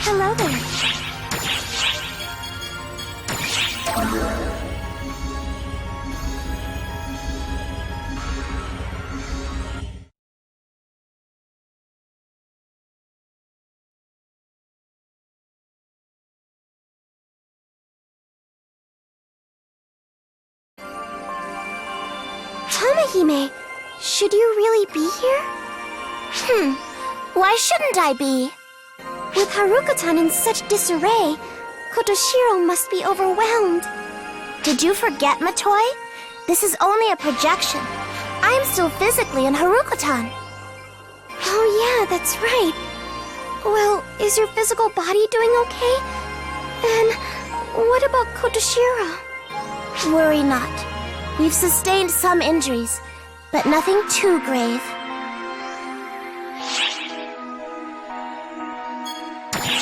Hello there. Tamahime, should you really be here? Why shouldn't I be? With Haruka-tan in such disarray, Kotoshiro must be overwhelmed. Did you forget, Matoi? This is only a projection. I'm still physically in Haruka-tan. Oh yeah, that's right. Well, is your physical body doing okay? And what about Kotoshiro? Worry not. We've sustained some injuries, but nothing too grave.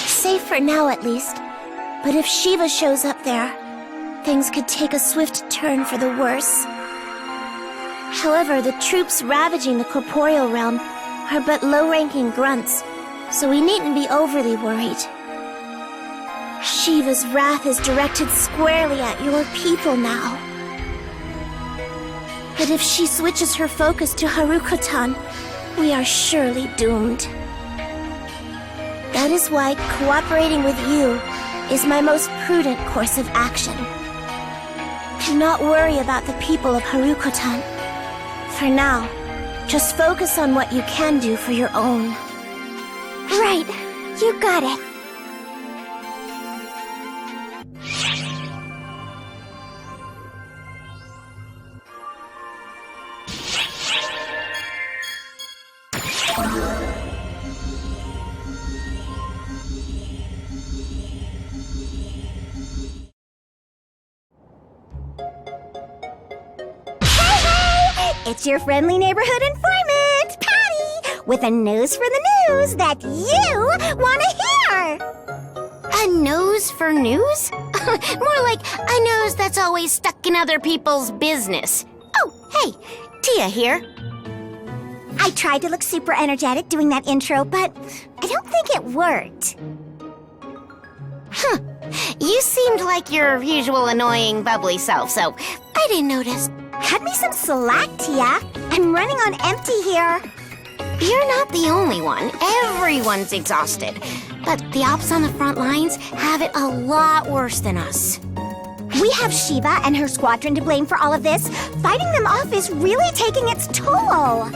Safe for now, at least. But if Shiva shows up there, things could take a swift turn for the worse. However, the troops ravaging the corporeal realm are but low-ranking grunts, so we needn't be overly worried. Shiva's wrath is directed squarely at your people now. But if she switches her focus to Haruka-tan, we are surely doomed. That is why cooperating with you is my most prudent course of action. Do not worry about the people of Haruka-tan. For now, just focus on what you can do for your own. Right, you got it. It's your friendly neighborhood informant, Patty, with a nose for the news that you want to hear. A nose for news? More like a nose that's always stuck in other people's business. Oh, hey, Tia here. I tried to look super energetic doing that intro, but I don't think it worked. You seemed like your usual annoying, bubbly self, so I didn't notice. Cut me some slack, Tia. I'm running on empty here. You're not the only one. Everyone's exhausted. But the ops on the front lines have it a lot worse than us. We have Shiva and her squadron to blame for all of this. Fighting them off is really taking its toll.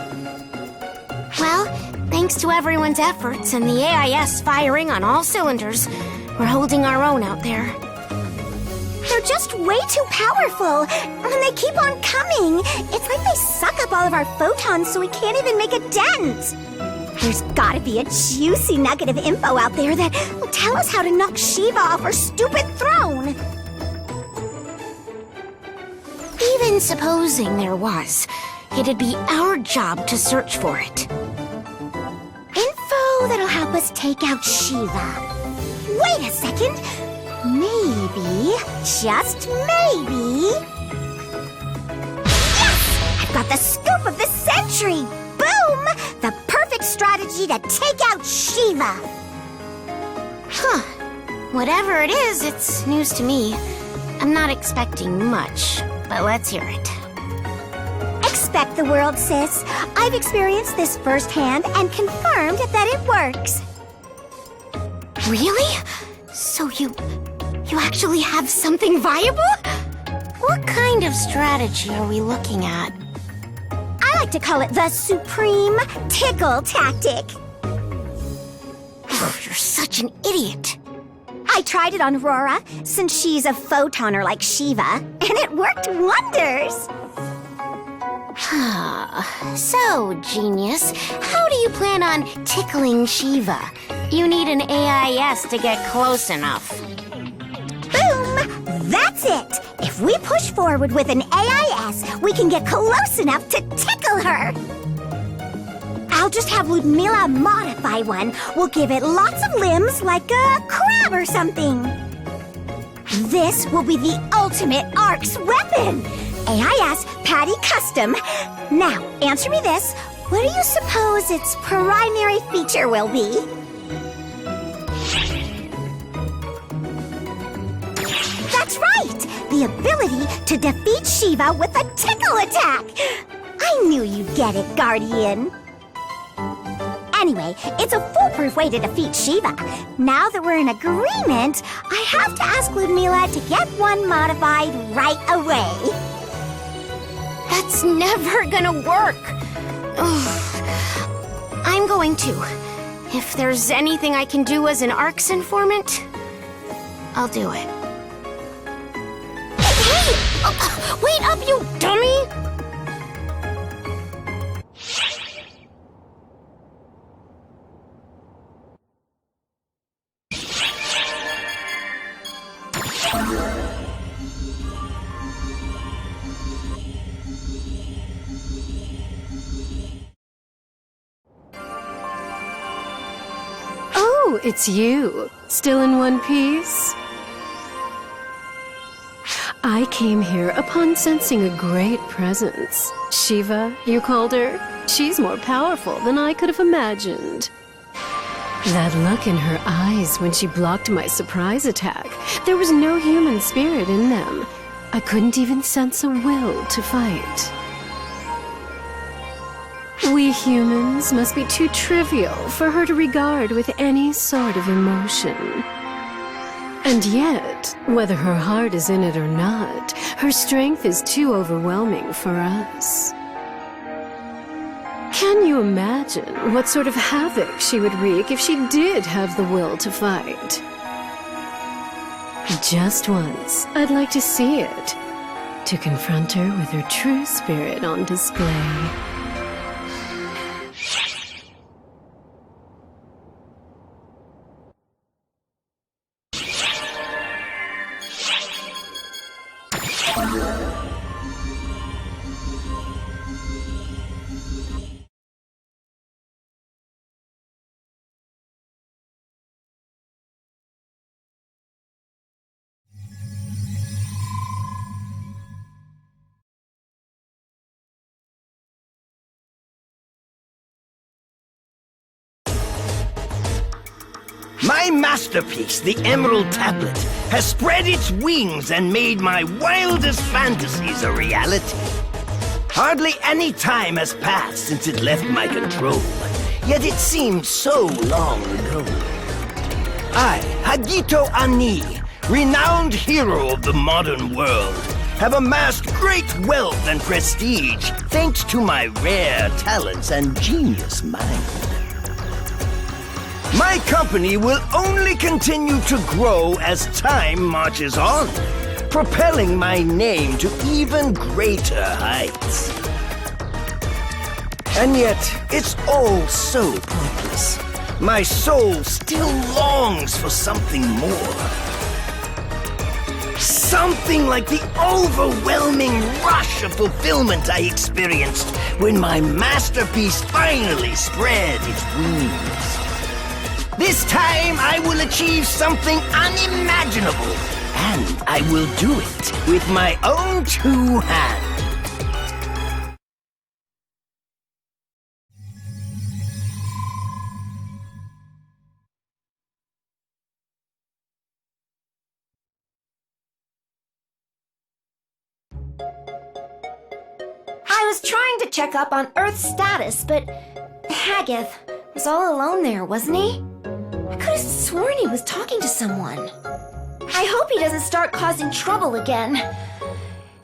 Well, thanks to everyone's efforts and the AIS firing on all cylinders, we're holding our own out there. They're just way too powerful, and they keep on coming. It's like they suck up all of our photons so we can't even make a dent. There's gotta be a juicy nugget of info out there that will tell us how to knock Shiva off her stupid throne. Even supposing there was, it'd be our job to search for it. Info that'll help us take out Shiva. Wait a second. Maybe, just maybe... Yes! I've got the scoop of the century! Boom! The perfect strategy to take out Shiva! Whatever it is, it's news to me. I'm not expecting much, but let's hear it. Expect the world, sis. I've experienced this firsthand and confirmed that it works. Really? So you actually have something viable? What kind of strategy are we looking at? I like to call it the supreme tickle tactic. Oh, you're such an idiot. I tried it on Aurora, since she's a photoner like Shiva, and it worked wonders. So, genius, how do you plan on tickling Shiva? You need an AIS to get close enough. Boom! That's it! If we push forward with an AIS, we can get close enough to tickle her! I'll just have Ludmila modify one. We'll give it lots of limbs like a crab or something. This will be the ultimate ARC's weapon! AIS Patty Custom. Now, answer me this. What do you suppose its primary feature will be? the ability to defeat Shiva with a tickle attack. I knew you'd get it, Guardian. Anyway, it's a foolproof way to defeat Shiva. Now that we're in agreement, I have to ask Ludmila to get one modified right away. That's never gonna work. Ugh. I'm going to. If there's anything I can do as an ARC's informant, I'll do it. Hey! Wait up, you dummy! Oh, it's you. Still in one piece? I came here upon sensing a great presence. Shiva, you called her? She's more powerful than I could have imagined. That look in her eyes when she blocked my surprise attack, there was no human spirit in them. I couldn't even sense a will to fight. We humans must be too trivial for her to regard with any sort of emotion. And yet, whether her heart is in it or not, her strength is too overwhelming for us. Can you imagine what sort of havoc she would wreak if she did have the will to fight? Just once, I'd like to see it, to confront her with her true spirit on display. My masterpiece, the Emerald Tablet, has spread its wings and made my wildest fantasies a reality. Hardly any time has passed since it left my control, yet it seems so long ago. I, Hagito Ani, renowned hero of the modern world, have amassed great wealth and prestige thanks to my rare talents and genius mind. My company will only continue to grow as time marches on, propelling my name to even greater heights. And yet, it's all so pointless. My soul still longs for something more. Something like the overwhelming rush of fulfillment I experienced when my masterpiece finally spread its wings. This time I will achieve something unimaginable, and I will do it with my own two hands. I was trying to check up on Earth's status, but Hagith was all alone there, wasn't he? I could have sworn he was talking to someone. I hope he doesn't start causing trouble again.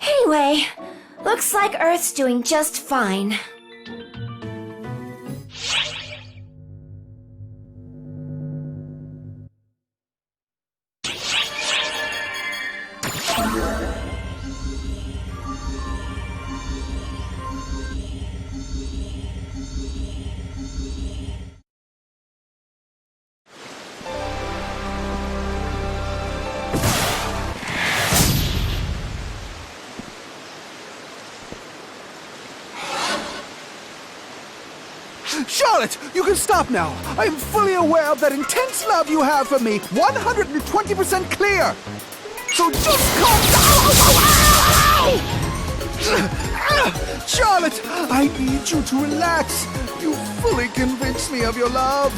Anyway, looks like Earth's doing just fine. Charlotte, you can stop now. I am fully aware of that intense love you have for me. 120% clear. So just calm down. Charlotte, I need you to relax. You fully convinced me of your love.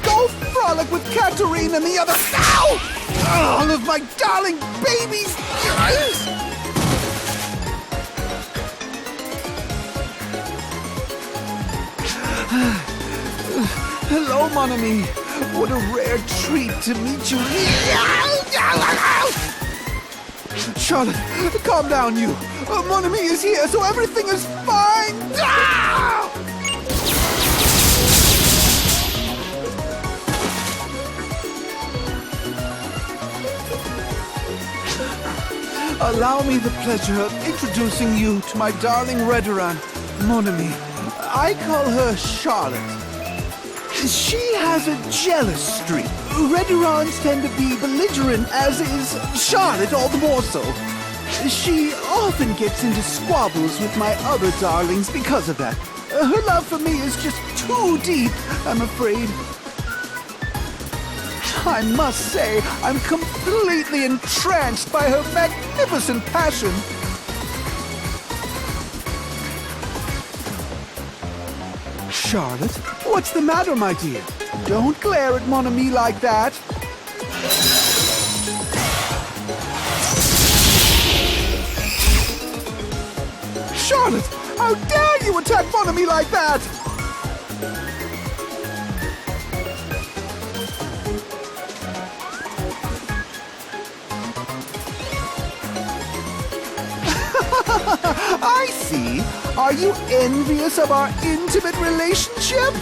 Go frolic with Katarine and the other... Ow! All of my darling babies! Hello, mon ami. What a rare treat to meet you. Charlotte, calm down, you. Mon ami is here, so everything is fine. Allow me the pleasure of introducing you to my darling Redoran, mon ami. I call her Charlotte. She has a jealous streak. Redurans tend to be belligerent, as is Charlotte all the more so. She often gets into squabbles with my other darlings because of that. Her love for me is just too deep, I'm afraid. I must say, I'm completely entranced by her magnificent passion. Charlotte, what's the matter, my dear? Don't glare at mon ami like that. Charlotte, how dare you attack mon ami like that? I see. Are you envious of our intimate relationship?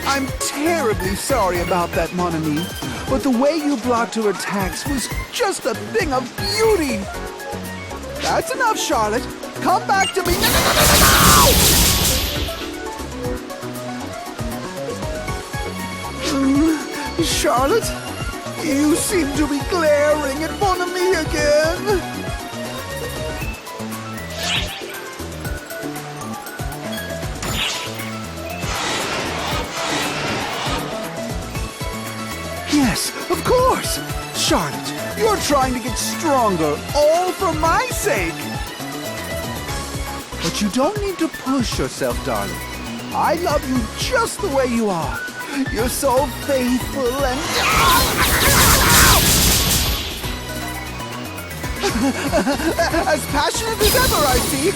I'm terribly sorry about that, mon ami, but the way you blocked her attacks was just a thing of beauty. That's enough, Charlotte. Come back to me. No! Charlotte, you seem to be glaring at mon ami again. Yes, of course! Charlotte, you're trying to get stronger, all for my sake! But you don't need to push yourself, darling. I love you just the way you are. You're so faithful and... as passionate as ever, I see!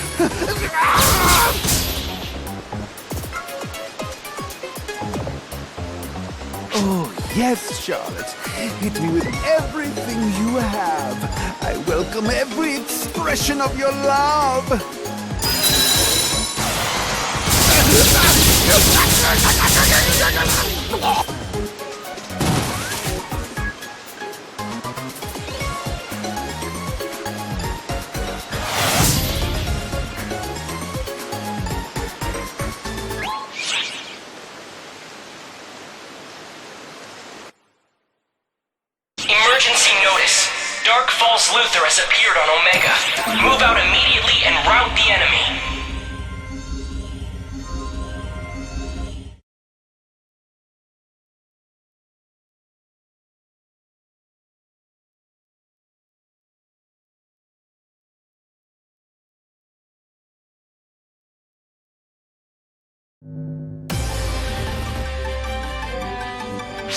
Oh, yes, Charlotte. Hit me with everything you have. I welcome every expression of your love. Emergency notice. Dark Falls Luther has appeared on Omega. Move out immediately and rout the enemy.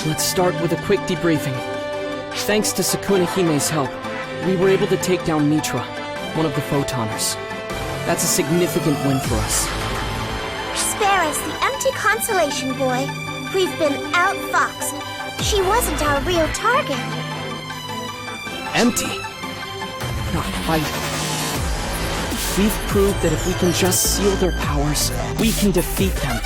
Let's start with a quick debriefing. Thanks to Sukuna Hime's help, we were able to take down Mitra, one of the Photoners. That's a significant win for us. Spare us the empty consolation, boy. We've been outfoxed. She wasn't our real target. Empty? Not quite. We've proved that if we can just seal their powers, we can defeat them.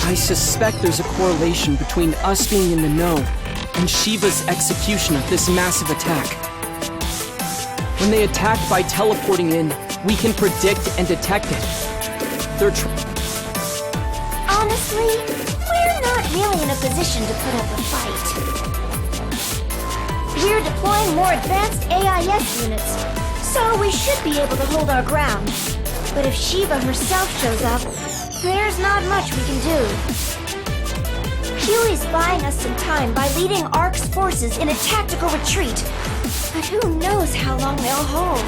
I suspect there's a correlation between us being in the know and Shiva's execution of this massive attack. When they attack by teleporting in, we can predict and detect it. They're Honestly, we're not really in a position to put up a fight. We're deploying more advanced AIS units, so we should be able to hold our ground. But if Shiva herself shows up, there's not much we can do. Huey's buying us some time by leading ARC's forces in a tactical retreat. But who knows how long they'll hold.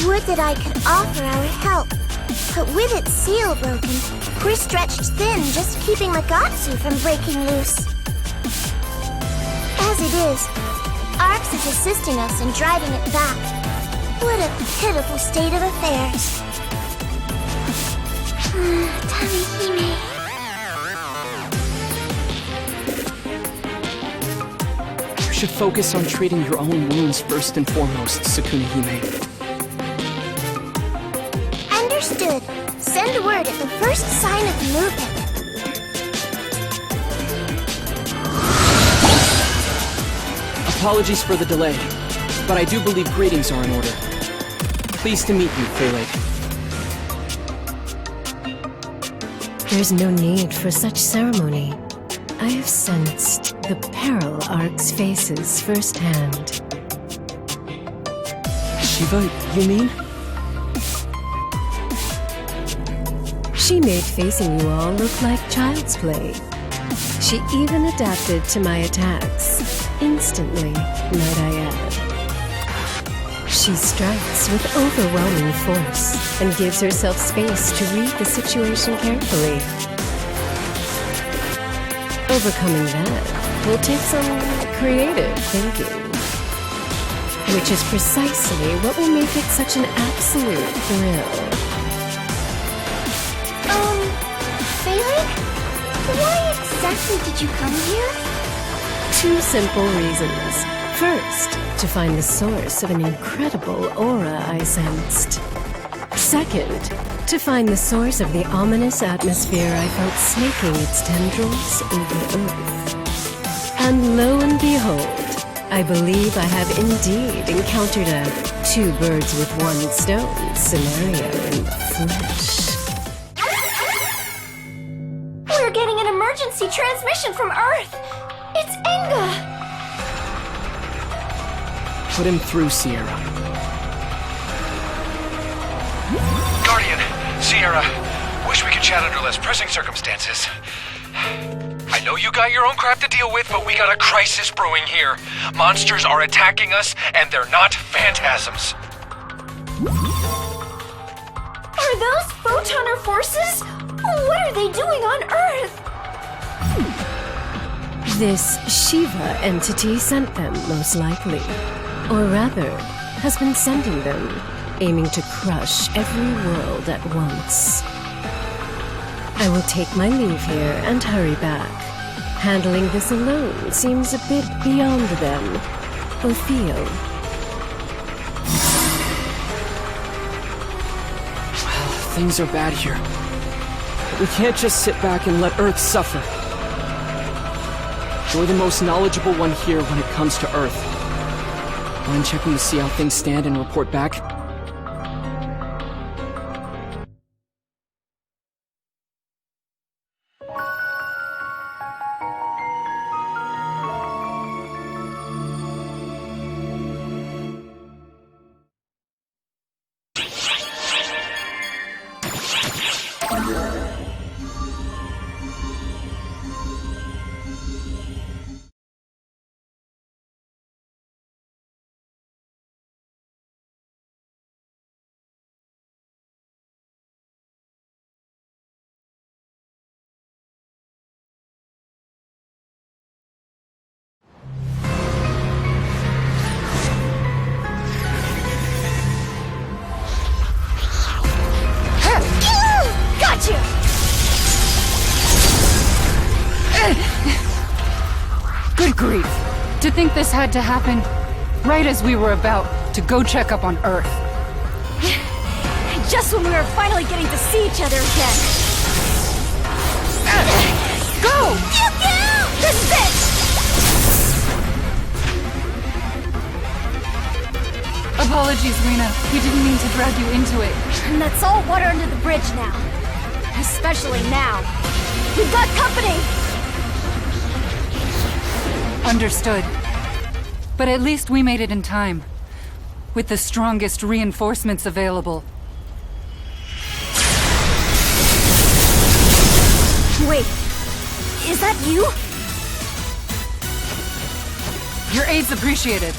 Would that I could offer our help, But with its seal broken, we're stretched thin just keeping Magatsu from breaking loose. As it is, Arx is assisting us in driving it back. What a pitiful state of affairs. Tamihime. You should focus on treating your own wounds first and foremost, Sukuna-hime. Understood. Send word at the first sign of movement. Apologies for the delay, but I do believe greetings are in order. Pleased to meet you, Pele. There's no need for such ceremony. I have sensed the peril Arx faces firsthand. Shiva, you mean? She made facing you all look like child's play. She even adapted to my attacks, instantly, might I add. She strikes with overwhelming force and gives herself space to read the situation carefully. Overcoming that will take some creative thinking, which is precisely what will make it such an absolute thrill. Pele? Why exactly did you come here? 2 simple reasons. First, to find the source of an incredible aura I sensed. Second, to find the source of the ominous atmosphere I felt snaking its tendrils over Earth. And lo and behold, I believe I have indeed encountered a 2 birds with 1 stone scenario in the flesh. We're getting an emergency transmission from Earth! It's Enga! Put him through, Sierra. Guardian, Sierra, wish we could chat under less pressing circumstances. I know you got your own crap to deal with, but we got a crisis brewing here. Monsters are attacking us, and they're not phantasms. Are those photoner forces? What are they doing on Earth? This Shiva entity sent them, most likely. Or rather, has been sending them, aiming to crush every world at once. I will take my leave here and hurry back. Handling this alone seems a bit beyond them, or feel. Things are bad here. We can't just sit back and let Earth suffer. You're the most knowledgeable one here when it comes to Earth. Mind checking to see how things stand and report back? Gotcha! Good grief. To think this had to happen right as we were about to go check up on Earth. Just when we were finally getting to see each other again. Go! This is it! Apologies, Rena. We didn't mean to drag you into it. And that's all water under the bridge now. Especially now. We've got company! Understood. But at least we made it in time. With the strongest reinforcements available. Wait, is that you? Your aid's appreciated.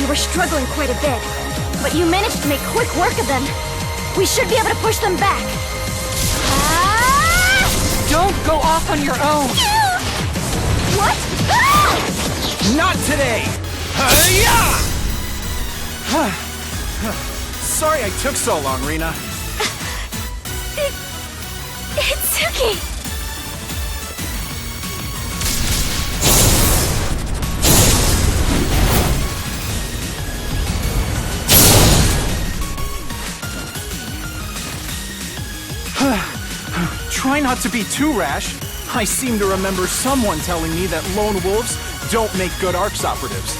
were struggling quite a bit. But you managed to make quick work of them. We should be able to push them back. Don't go off on your own! What? Not today! Sorry I took so long, Rena. Itsuki! Try not to be too rash. I seem to remember someone telling me that lone wolves don't make good ARCS operatives.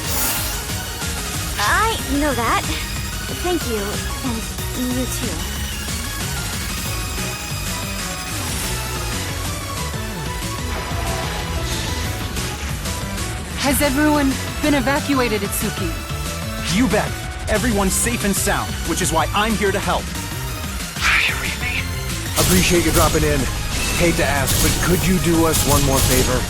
I know that. Thank you. And you too. Has everyone been evacuated, Itsuki? You bet. Everyone's safe and sound, which is why I'm here to help. You read me? Appreciate you dropping in. Hate to ask, but could you do us one more favor?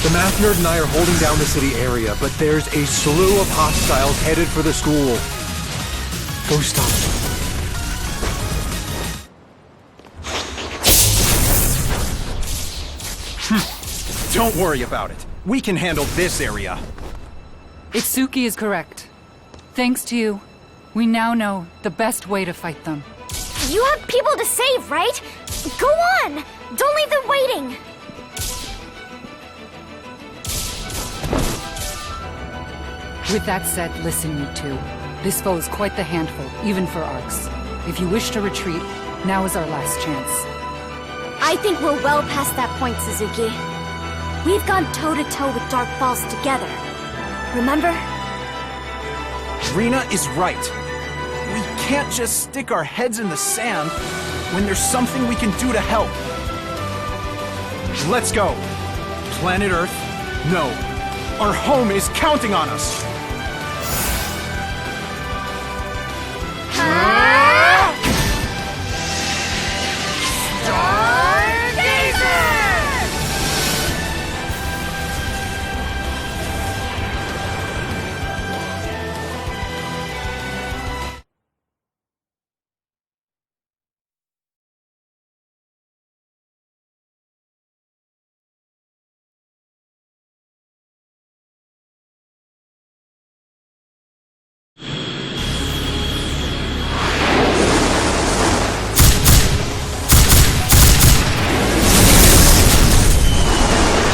The math nerd and I are holding down the city area, but there's a slew of hostiles headed for the school. Go stop them. Don't worry about it. We can handle this area. Itsuki is correct. Thanks to you, we now know the best way to fight them. You have people to save, right? Go on! Don't leave them waiting! With that said, listen, you two. This foe is quite the handful, even for ARCS. If you wish to retreat, now is our last chance. I think we're well past that point, Suzuki. We've gone toe-to-toe with Dark Falls together. Remember? Rena is right. We can't just stick our heads in the sand when there's something we can do to help. Let's go. Planet Earth, no. Our home is counting on us.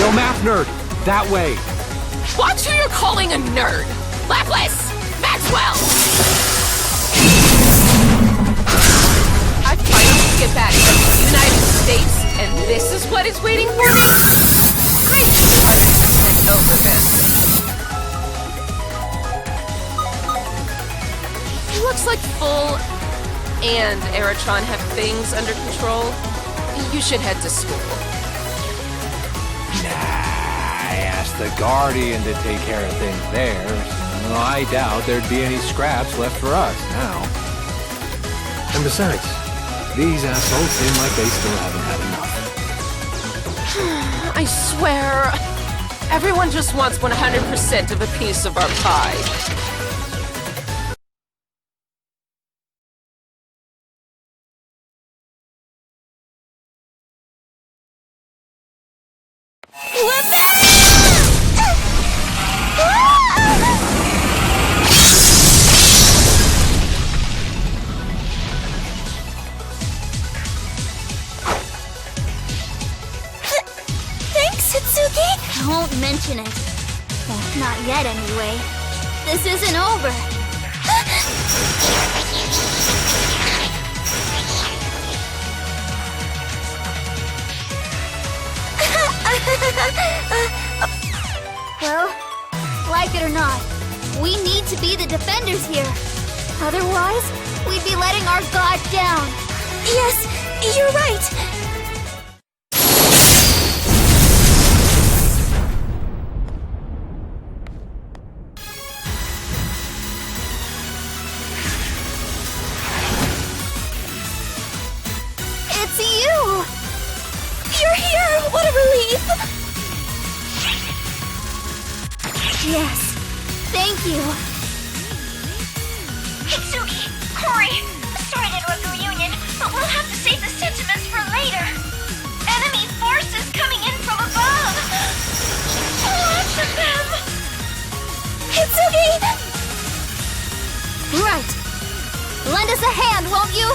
Yo, math nerd, that way. Watch who you're calling a nerd! Lapis! Maxwell! I finally get back from the United States, and this is what is waiting for me? Great, 200% over this. Looks like Full and Aerotron have things under control. You should head to school. I asked the Guardian to take care of things there. So I doubt there'd be any scraps left for us now. And besides, these assholes seem like they still haven't had enough. I swear, everyone just wants 100% of a piece of our pie. Don't mention it. Well, not yet, anyway. This isn't over. Well, like it or not, we need to be the defenders here. Otherwise, we'd be letting our god down. Yes, you're right. What a relief! Yes, thank you. Hitsugi, Cory, sorry to interrupt the reunion, but we'll have to save the sentiments for later. Enemy forces coming in from above. Lots of them. Hitsugi! Right. Lend us a hand, won't you?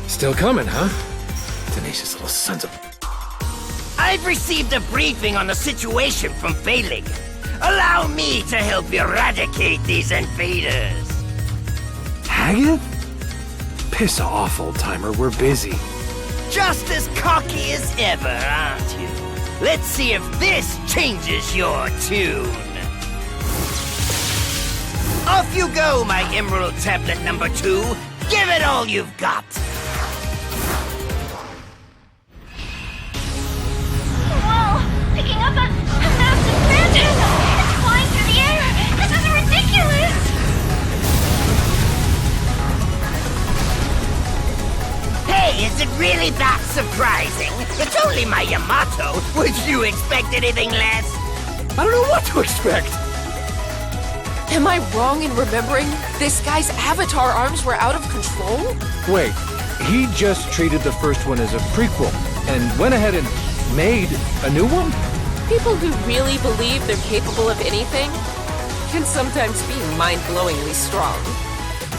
Still coming, huh? Tenacious little sons of... I've received a briefing on the situation from Failing. Allow me to help eradicate these invaders. Haggith? Piss off, old-timer. We're busy. Just as cocky as ever, aren't you? Let's see if this changes your tune. Off you go, my Emerald Tablet number 2. Give it all you've got. Whoa! Picking up a massive phantasm! It's flying through the air! This is ridiculous! Hey, is it really that surprising? It's only my Yamato. Would you expect anything less? I don't know what to expect. Am I wrong in remembering this guy's avatar arms were out of control? Wait, he just treated the first one as a prequel and went ahead and made a new one? People who really believe they're capable of anything can sometimes be mind-blowingly strong.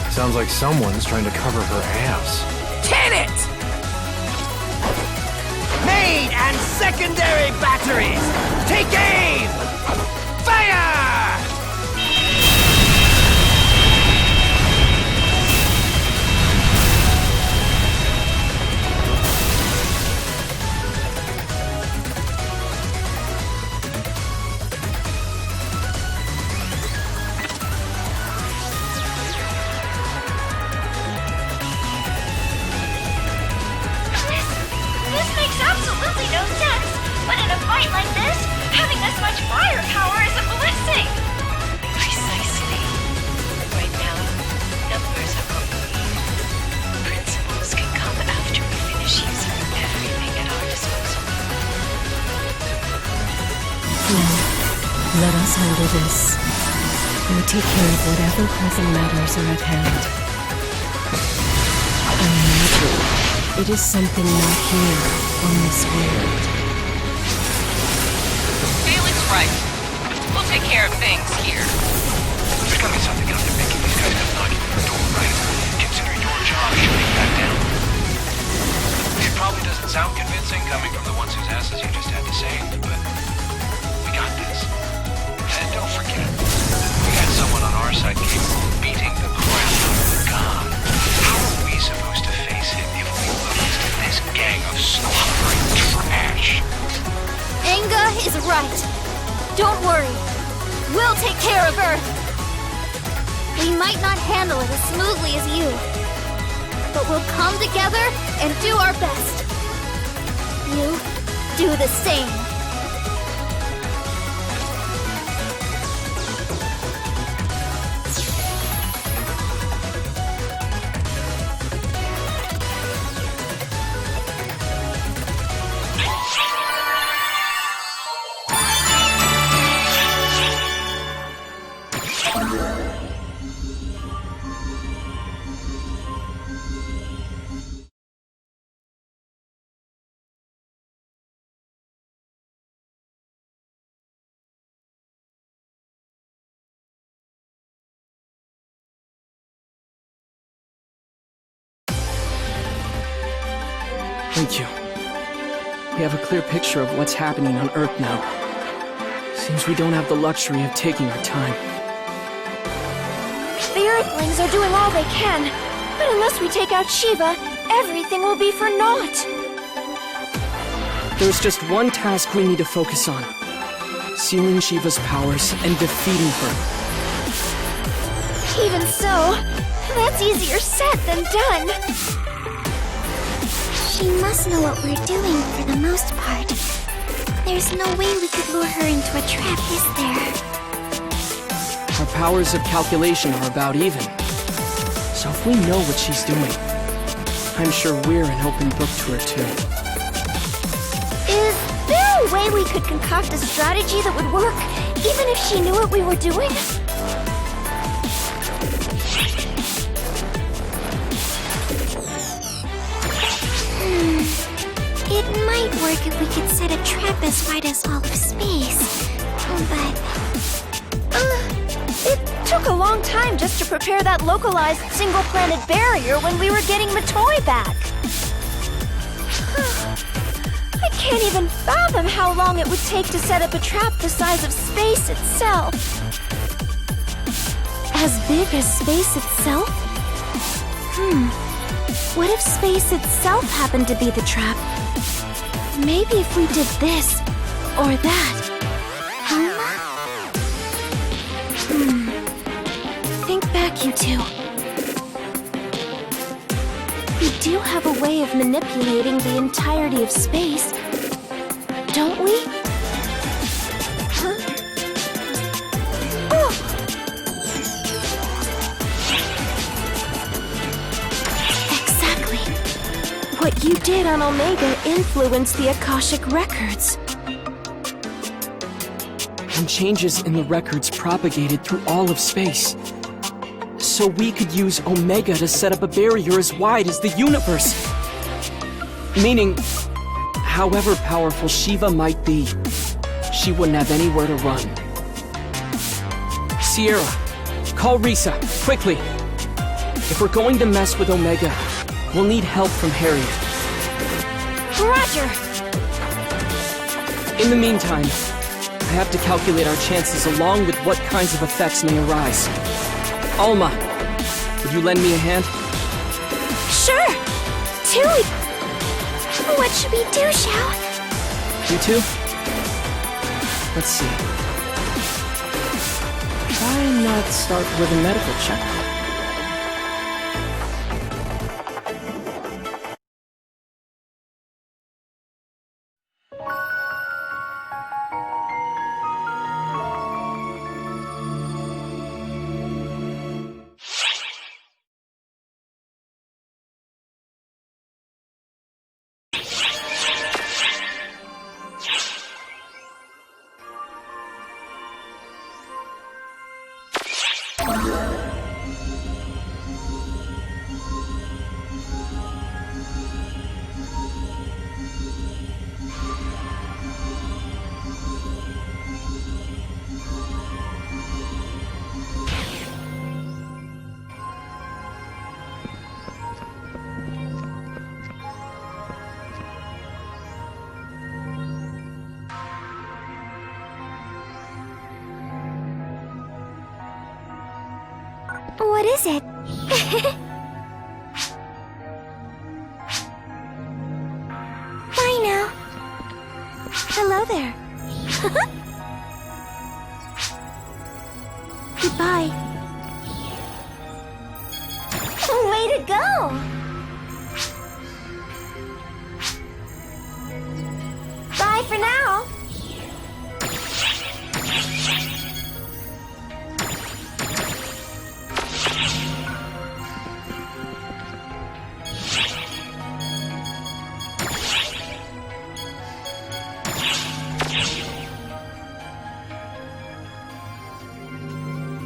Sounds like someone's trying to cover her ass. Can it? Main and secondary batteries! Take aim! Fire! This makes absolutely no sense, but in a fight like this, having this much firepower is a blessing! Precisely. Right now, numbers are complete. Principles can come after we finish using everything at our disposal. Now, let us handle this. We'll take care of whatever present matters are at hand. Imagine it is something not here on this world. Felix right. We'll take care of things here. There's gotta be something out there making these guys come knocking on the door, right? Consider your job shutting that down. It probably doesn't sound convincing coming from the ones whose asses you just had to save, but we got this. And don't forget, we got someone on our side capable of beating the crap out of the god. How are we supposed to face him if we lose to this gang of slobbering trash? Enga is right. Don't worry. We'll take care of Earth. We might not handle it as smoothly as you, but we'll come together and do our best. You do the same. Thank you. We have a clear picture of what's happening on Earth now. Seems we don't have the luxury of taking our time. The Earthlings are doing all they can, but unless we take out Shiva, everything will be for naught. There's just one task we need to focus on. Sealing Shiva's powers and defeating her. Even so, that's easier said than done. She must know what we're doing for the most part. There's no way we could lure her into a trap, is there? Our powers of calculation are about even. So if we know what she's doing, I'm sure we're an open book to her too. Is there a way we could concoct a strategy that would work, even if she knew what we were doing? It might work if we could set a trap as wide as all of space, but... it took a long time just to prepare that localized single-planet barrier when we were getting Matoi back. I can't even fathom how long it would take to set up a trap the size of space itself. As big as space itself? What if space itself happened to be the trap? Maybe if we did this, or that. Think back, you two. We do have a way of manipulating the entirety of space, don't we? Oh! Exactly. What you did on Omega influenced the Akashic records. And changes in the records propagated through all of space. So we could use Omega to set up a barrier as wide as the universe. Meaning, however powerful Shiva might be, she wouldn't have anywhere to run. Sierra, call Risa, quickly. If we're going to mess with Omega, we'll need help from Harriet. Roger! In the meantime, I have to calculate our chances along with what kinds of effects may arise. Alma, would you lend me a hand? Sure! Tui! What should we do, Xiao? You too? Let's see. Why not start with a medical checkup? it. Bye now. Hello there. Goodbye. Way to go! Bye for now.